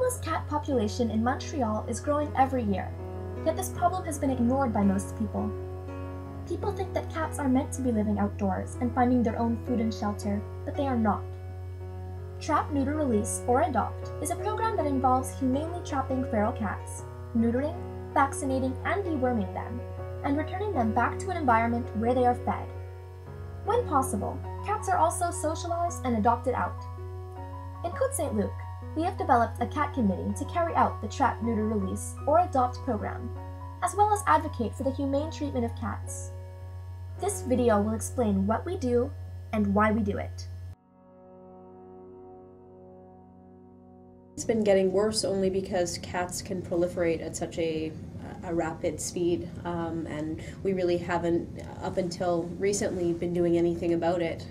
homeless cat population in Montreal is growing every year, yet this problem has been ignored by most people. People think that cats are meant to be living outdoors and finding their own food and shelter, but they are not. Trap, Neuter, Release, or Adopt is a program that involves humanely trapping feral cats, neutering, vaccinating, and deworming them, and returning them back to an environment where they are fed. When possible, cats are also socialized and adopted out. In Côte Saint-Luc, we have developed a cat committee to carry out the Trap, Neuter, Release, or Adopt program, as well as advocate for the humane treatment of cats. This video will explain what we do and why we do it. It's been getting worse only because cats can proliferate at such a rapid speed, and we really haven't, up until recently, been doing anything about it.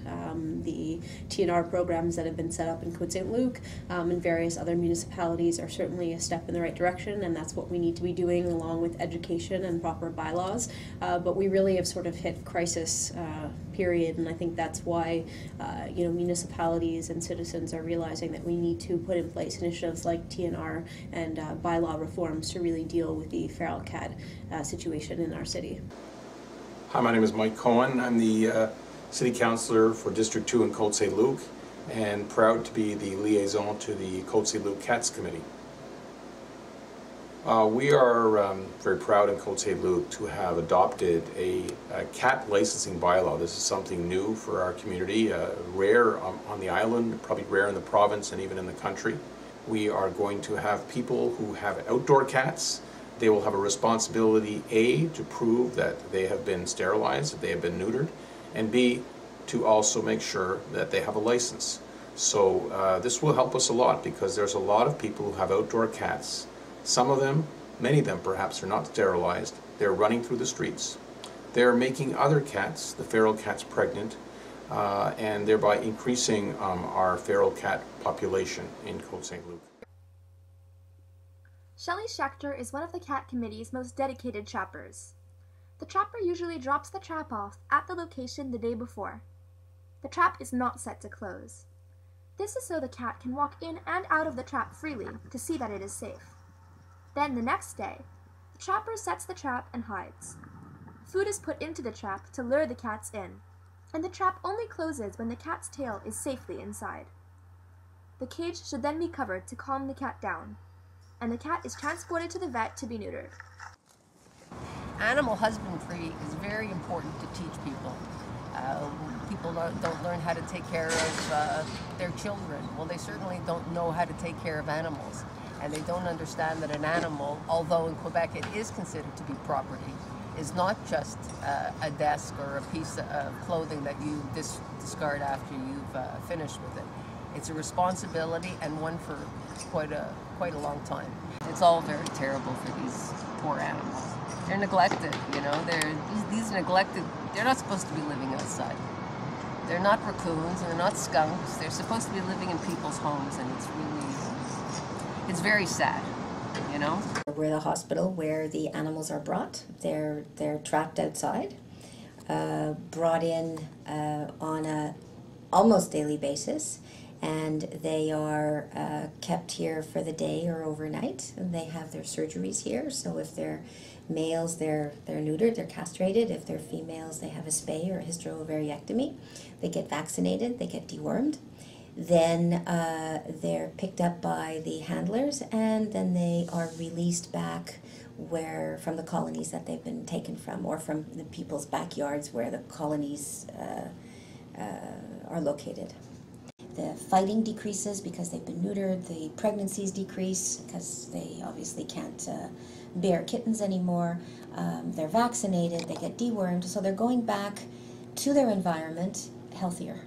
The TNR programs that have been set up in Côte Saint-Luc and various other municipalities are certainly a step in the right direction, and that's what we need to be doing along with education and proper bylaws. But we really have sort of hit crisis period, and I think that's why municipalities and citizens are realizing that we need to put in place initiatives like TNR and bylaw reforms to really deal with the feral cat situation in our city. Hi, my name is Mike Cohen. I'm the City Councillor for District 2 in Côte Saint-Luc, and proud to be the liaison to the Côte Saint-Luc Cats Committee. We are very proud in Côte Saint-Luc to have adopted a cat licensing bylaw. This is something new for our community, rare on the island, probably rare in the province and even in the country. We are going to have people who have outdoor cats. They will have a responsibility, A, to prove that they have been sterilized, that they have been neutered, and B, to also make sure that they have a license. So this will help us a lot, because there's a lot of people who have outdoor cats. Some of them, many of them perhaps, are not sterilized. They're running through the streets. They're making other cats, the feral cats, pregnant, and thereby increasing our feral cat population in Côte Saint-Luc. Shelley Schechter is one of the cat committee's most dedicated trappers. The trapper usually drops the trap off at the location the day before. The trap is not set to close. This is so the cat can walk in and out of the trap freely to see that it is safe. Then the next day, the trapper sets the trap and hides. Food is put into the trap to lure the cats in, and the trap only closes when the cat's tail is safely inside. The cage should then be covered to calm the cat down, and the cat is transported to the vet to be neutered. Animal husbandry is very important to teach people. People don't learn how to take care of their children. Well, they certainly don't know how to take care of animals. And they don't understand that an animal, although in Quebec it is considered to be property, is not just a desk or a piece of clothing that you discard after you've finished with it. It's a responsibility, and one for quite a long time. It's all very terrible for these poor animals. They're neglected, you know. These neglected. They're not supposed to be living outside. They're not raccoons, and they're not skunks. They're supposed to be living in people's homes, and it's very sad, you know. We're the hospital where the animals are brought. They're trapped outside, brought in on a almost daily basis, and they are kept here for the day or overnight. And they have their surgeries here. So if they're males, they're neutered, they're castrated. If they're females, they have a spay or a hysterovaryectomy. They get vaccinated, they get dewormed. Then they're picked up by the handlers, and then they are released back from the colonies that they've been taken from, or from the people's backyards where the colonies are located. The fighting decreases because they've been neutered. The pregnancies decrease because they obviously can't bear kittens anymore. They're vaccinated, they get dewormed, so they're going back to their environment healthier.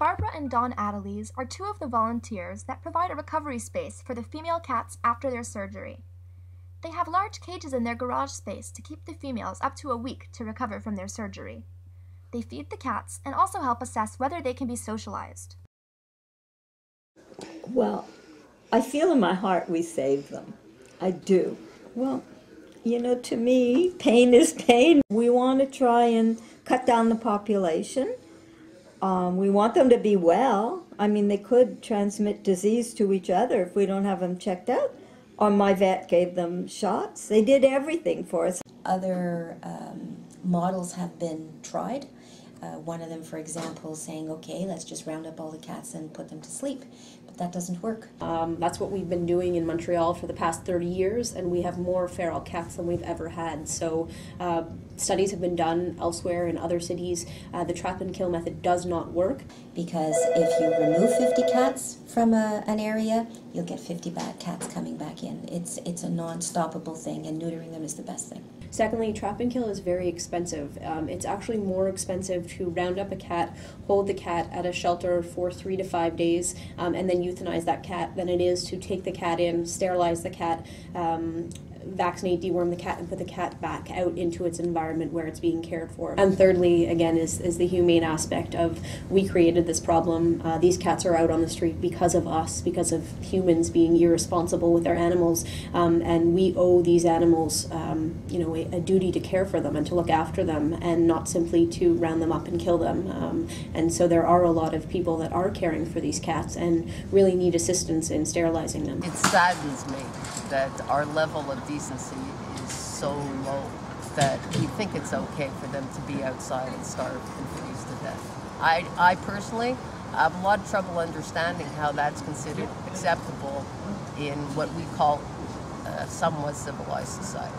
Barbara and Dawn Adelise are two of the volunteers that provide a recovery space for the female cats after their surgery. They have large cages in their garage space to keep the females up to a week to recover from their surgery. They feed the cats and also help assess whether they can be socialized. Well, I feel in my heart we saved them. I do. Well, to me, pain is pain. We want to try and cut down the population. We want them to be well. I mean, they could transmit disease to each other if we don't have them checked out. Or my vet gave them shots. They did everything for us. Other models have been tried. One of them, for example, saying, okay, let's just round up all the cats and put them to sleep. But that doesn't work. That's what we've been doing in Montreal for the past 30 years, and we have more feral cats than we've ever had. So studies have been done elsewhere in other cities. The trap and kill method does not work. Because if you remove 50 cats from an area, you'll get 50 bad cats coming back in. It's a non-stoppable thing, and neutering them is the best thing. Secondly, trap and kill is very expensive. It's actually more expensive to round up a cat, hold the cat at a shelter for 3 to 5 days, and then euthanize that cat than it is to take the cat in, sterilize the cat, vaccinate, deworm the cat, and put the cat back out into its environment where it's being cared for. And thirdly, again, is the humane aspect of we created this problem. These cats are out on the street because of us, because of humans being irresponsible with their animals, and we owe these animals a duty to care for them and to look after them, and not simply to round them up and kill them. And so there are a lot of people that are caring for these cats and really need assistance in sterilizing them. It saddens me that our level of decency is so low that we think it's okay for them to be outside and starve and freeze to death. I personally have a lot of trouble understanding how that's considered acceptable in what we call a somewhat civilized society.